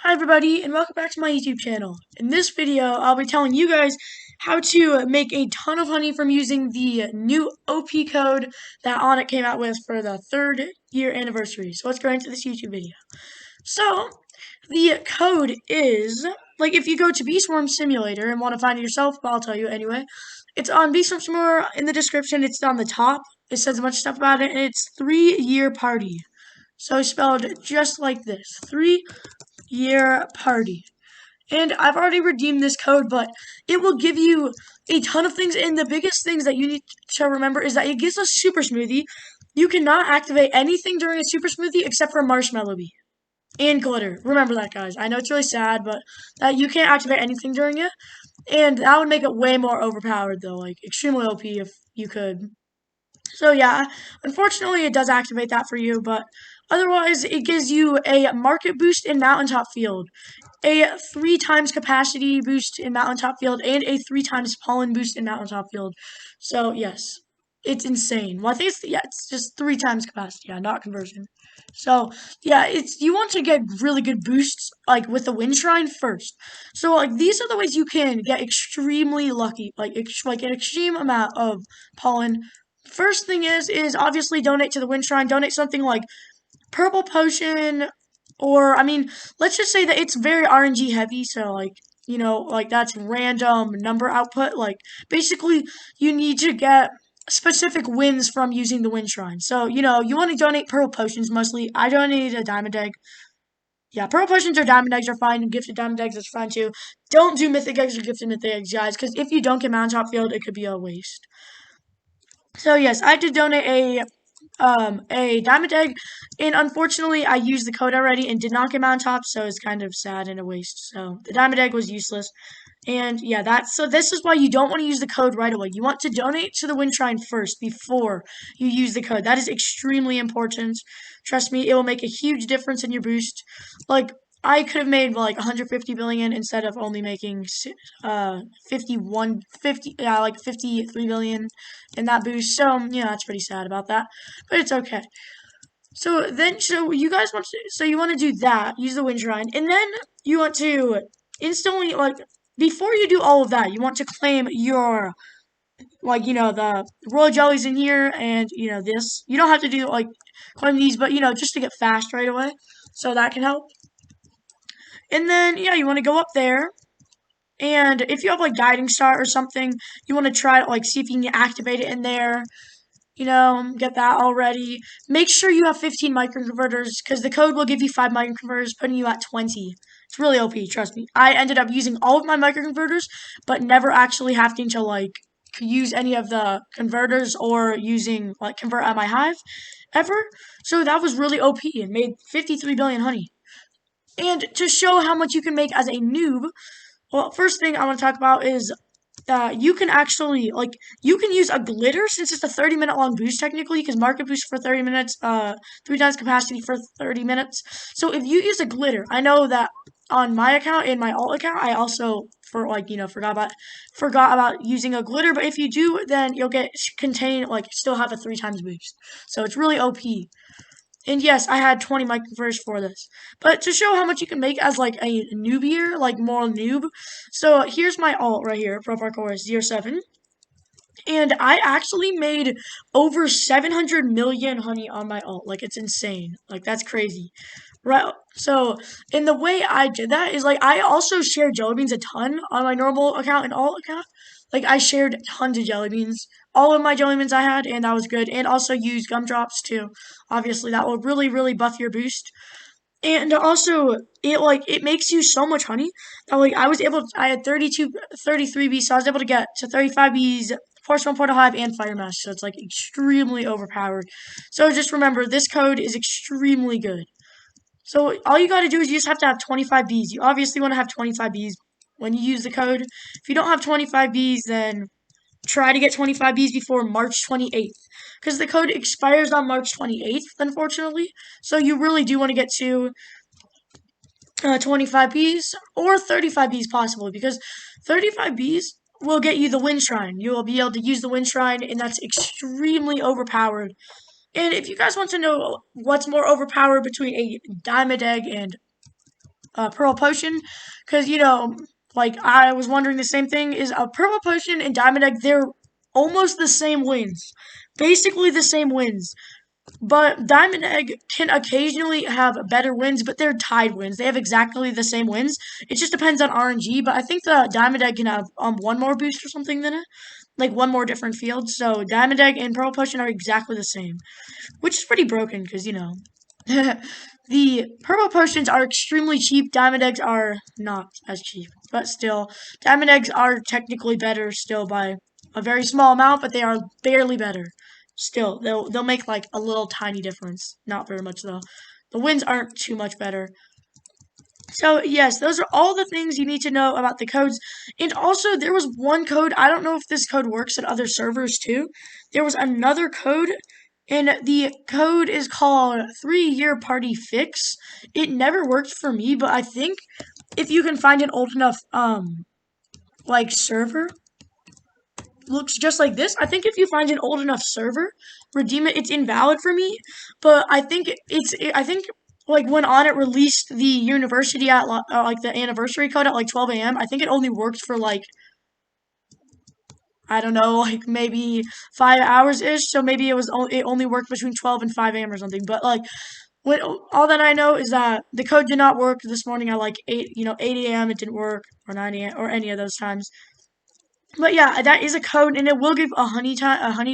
Hi everybody and welcome back to my YouTube channel. In this video, I'll be telling you guys how to make a ton of honey from using the new OP code that Onnit came out with for the 3rd year anniversary. So let's go into this YouTube video. So, the code is, like if you go to Bee Swarm Simulator and want to find it yourself, but I'll tell you anyway. It's on Bee Swarm Simulator in the description, it's on the top. It says a bunch of stuff about it and it's 3-year party. So spelled just like this. 3-year party. And I've already redeemed this code, but it will give you a ton of things. And the biggest things that you need to remember is that it gives us super smoothie. You cannot activate anything during a super smoothie except for marshmallow bee and glitter. Remember that, guys. I know it's really sad, but that you can't activate anything during it. And that would make it way more overpowered, though, like extremely OP if you could. So yeah, unfortunately it does activate that for you, but otherwise it gives you a market boost in Mountaintop Field, a 3 times capacity boost in Mountaintop Field, and a 3 times pollen boost in Mountaintop Field. So yes, it's insane. Well, I think it's just 3 times capacity, yeah, not conversion. So yeah, you want to get really good boosts like with the Wind Shrine first. So like these are the ways you can get extremely lucky, like an extreme amount of pollen. First thing is obviously donate to the Wind Shrine. Donate something like Purple Potion, or I mean, let's just say that it's very RNG heavy. So like like that's random number output. Like basically, you need to get specific wins from using the Wind Shrine. So you want to donate Purple Potions mostly. I donated a Diamond Egg. Yeah, Purple Potions or Diamond Eggs are fine, and Gifted Diamond Eggs is fine too. Don't do Mythic Eggs or Gifted Mythic Eggs, guys, because if you don't get Mountaintop Field, it could be a waste. So yes, I did donate a diamond egg, and unfortunately I used the code already and did not get Mountaintop, so it's kind of sad and a waste. So the diamond egg was useless. And yeah, this is why you don't want to use the code right away. You want to donate to the Wind Shrine first before you use the code. That is extremely important. Trust me, it will make a huge difference in your boost. Like I could have made like 150 billion instead of only making 53 billion in that boost. So, that's pretty sad about that, but it's okay. So you guys you want to do that, use the Wind Shrine, and then you want to instantly, like, before you do all of that, you want to claim your, the royal jellies in here, and, this. You don't have to do, claim these, but, just to get fast right away, so that can help. And then, yeah, you want to go up there, and if you have, Guiding Star or something, you want to try to, see if you can activate it in there, get that already. Make sure you have 15 microconverters, because the code will give you 5 microconverters, putting you at 20. It's really OP, trust me. I ended up using all of my microconverters, but never actually having to, use any of the converters or using, convert at my hive, ever. So that was really OP and made 53 billion honey. And to show how much you can make as a noob, well, first thing I want to talk about is you can actually, you can use a glitter since it's a 30-minute long boost technically, because market boost for 30 minutes, 3 times capacity for 30 minutes. So if you use a glitter, I know that on my account, in my alt account, I also, forgot about using a glitter, but if you do, then you'll still have a 3 times boost. So it's really OP. And yes, I had 20 microconverters for this. But to show how much you can make as, a noobier, more noob. So here's my alt right here, Pro Parkour 07. And I actually made over 700 million honey on my alt. It's insane. That's crazy. Right. So, in the way I did that is, I also shared jelly beans a ton on my normal account and alt account. I shared tons of jelly beans. All of my jelly beans I had, and that was good. And also used gumdrops, too. Obviously, that will really, really buff your boost. And also, it makes you so much honey that, I had 33 bees, so I was able to get to 35 bees, Force 1 Portal Hive, and Fire Mask, so it's, extremely overpowered. So just remember, this code is extremely good. So all you gotta do is you just have to have 25 bees. You obviously want to have 25 bees when you use the code. If you don't have 25 bees, then try to get 25 bees before March 28th. Because the code expires on March 28th, unfortunately. So you really do want to get to 25 bees, or 35 bees possibly, because 35 bees will get you the Wind Shrine. You will be able to use the Wind Shrine, and that's extremely overpowered. And if you guys want to know what's more overpowered between a Diamond Egg and Pearl Potion, because like I was wondering the same thing. Is a Purple Potion and Diamond Egg? They're almost the same wins, basically the same wins. But Diamond Egg can occasionally have better wins, but they're tied wins. They have exactly the same wins. It just depends on RNG. But I think the Diamond Egg can have one more boost or something than it, like one more different field. So Diamond Egg and Pearl Potion are exactly the same, which is pretty broken because the Purple Potions are extremely cheap. Diamond Eggs are not as cheap, but still, Diamond Eggs are technically better still by a very small amount, but they are barely better. Still, they'll make like a little tiny difference. Not very much though. The wins aren't too much better. So yes, those are all the things you need to know about the codes. And also there was one code, I don't know if this code works at other servers too. There was another code, and the code is called 3-year party fix. It never worked for me, but I think if you can find an old enough like server, looks just like this. I think if you find an old enough server, redeem it. It's invalid for me, but I think like when on it released the university at like the anniversary code at like 12 a.m. I think it only worked for like, I don't know, like maybe 5 hours ish. So maybe it only worked between 12 and 5 a.m. or something. But like all that I know is that the code did not work this morning at like 8 a.m. It didn't work, or 9 a.m. or any of those times. But yeah, that is a code, and it will give a honey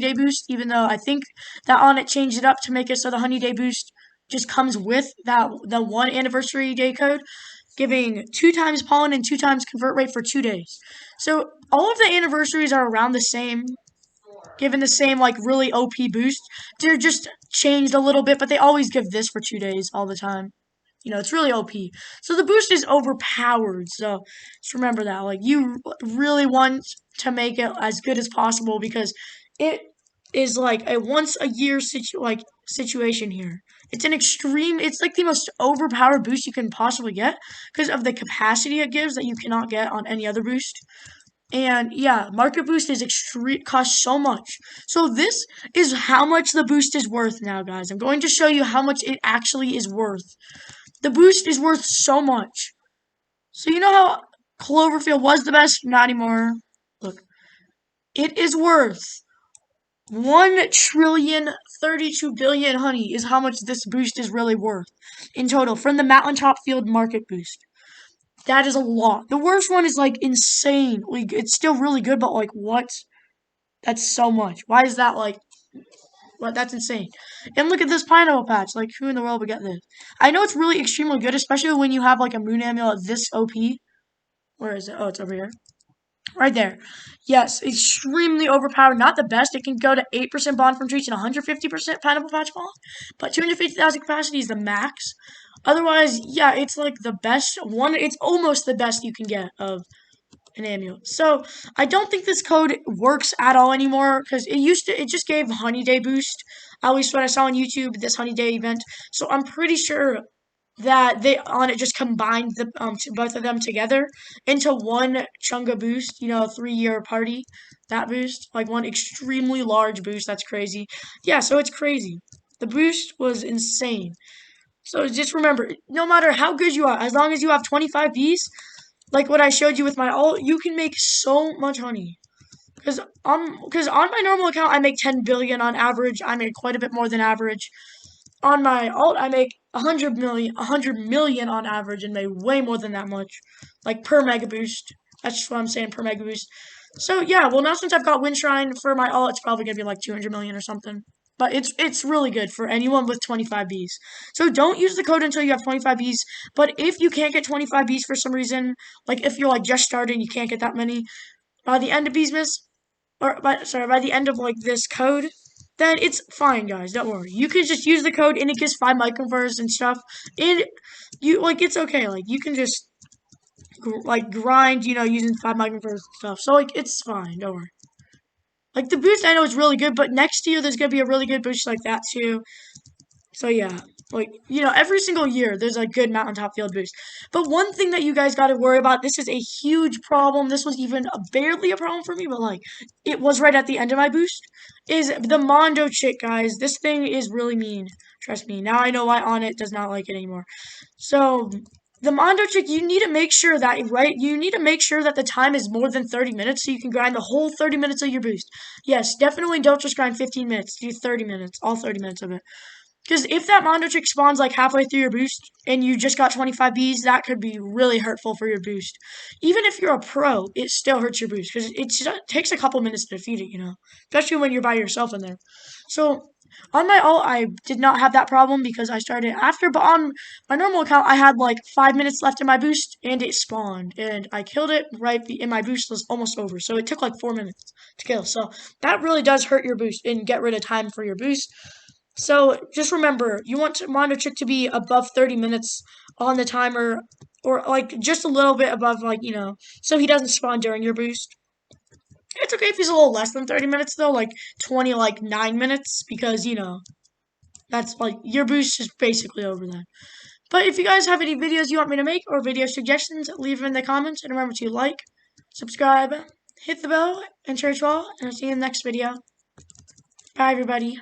day boost. Even though I think that on it changed it up to make it so the honey day boost just comes with the one anniversary day code, giving 2 times pollen and 2 times convert rate for 2 days. So all of the anniversaries are around the same, given the same like really OP boost. They're just changed a little bit, but they always give this for 2 days all the time. It's really OP. So the boost is overpowered. So just remember that. Like, you really want to make it as good as possible because it is like a once a year situation here. It's like the most overpowered boost you can possibly get because of the capacity it gives that you cannot get on any other boost. And yeah, market boost is costs so much. So this is how much the boost is worth now, guys. I'm going to show you how much it actually is worth. The boost is worth so much. So you know how Cloverfield was the best? Not anymore. Look. It is worth 1,032,000,000,000 honey is how much this boost is really worth in total from the Mountaintop Field market boost. That is a lot. The worst one is like insane. Like, it's still really good, but like what? That's so much. Why is that like what? That's insane. And look at this pineapple patch. Like, who in the world would get this? I know it's really extremely good, especially when you have like a moon amulet this OP. Where is it? Oh, it's over here. Right there. Yes, extremely overpowered. Not the best. It can go to 8% bond from treats and 150% pineapple patch bond. But 250,000 capacity is the max. Otherwise, yeah, it's like the best one. It's almost the best you can get of an amulet. So I don't think this code works at all anymore because it just gave honey day boost. At least what I saw on YouTube, this honey day event. So I'm pretty sure that they on it just combined both of them together into one chunga boost. 3-year party, that boost, like one extremely large boost. That's crazy. Yeah, so it's crazy. The boost was insane. So just remember, no matter how good you are, as long as you have 25 bees, like what I showed you with my ult, you can make so much honey. Because on my normal account, I make 10 billion on average. I make quite a bit more than average. On my alt, I make 100 million on average, and make way more than that much, like per mega boost. That's just what I'm saying, per mega boost. So yeah, well now since I've got Wind Shrine for my alt, it's probably gonna be like 200 million or something. But it's really good for anyone with 25 Bs. So don't use the code until you have 25 Bs. But if you can't get 25 Bs for some reason, like if you're like just starting, you can't get that many, by the end of Beesmas, by the end of like this code, then it's fine, guys. Don't worry. You can just use the code, and it gives 5 microinverters and stuff. And it's okay. Like, you can just grind, using 5 microinverters and stuff. So like, it's fine. Don't worry. Like, the boost I know is really good, but next year there's gonna be a really good boost like that too. So yeah, like, every single year there's a good Mountaintop Field boost. But one thing that you guys got to worry about, this is a huge problem. This was even barely a problem for me, but like, it was right at the end of my boost, is the Mondo chick, guys. This thing is really mean. Trust me. Now I know why On It does not like it anymore. So the Mondo trick, you need to make sure that, right? You need to make sure that the time is more than 30 minutes so you can grind the whole 30 minutes of your boost. Yes, definitely don't just grind 15 minutes. Do 30 minutes, all 30 minutes of it. Because if that Mondo trick spawns like halfway through your boost and you just got 25 Bs, that could be really hurtful for your boost. Even if you're a pro, it still hurts your boost because it takes a couple minutes to defeat it, especially when you're by yourself in there. So on my ult, I did not have that problem because I started after, but on my normal account, I had like 5 minutes left in my boost and it spawned and I killed it and my boost was almost over. So it took like 4 minutes to kill. So that really does hurt your boost and get rid of time for your boost. So just remember, you want Mondo Chick to be above 30 minutes on the timer, or like just a little bit above, like, so he doesn't spawn during your boost. It's okay if he's a little less than 30 minutes though, like 9 minutes, because that's like your boost is basically over then. But if you guys have any videos you want me to make or video suggestions, leave them in the comments, and remember to like, subscribe, hit the bell, and share as well, and I'll see you in the next video. Bye everybody.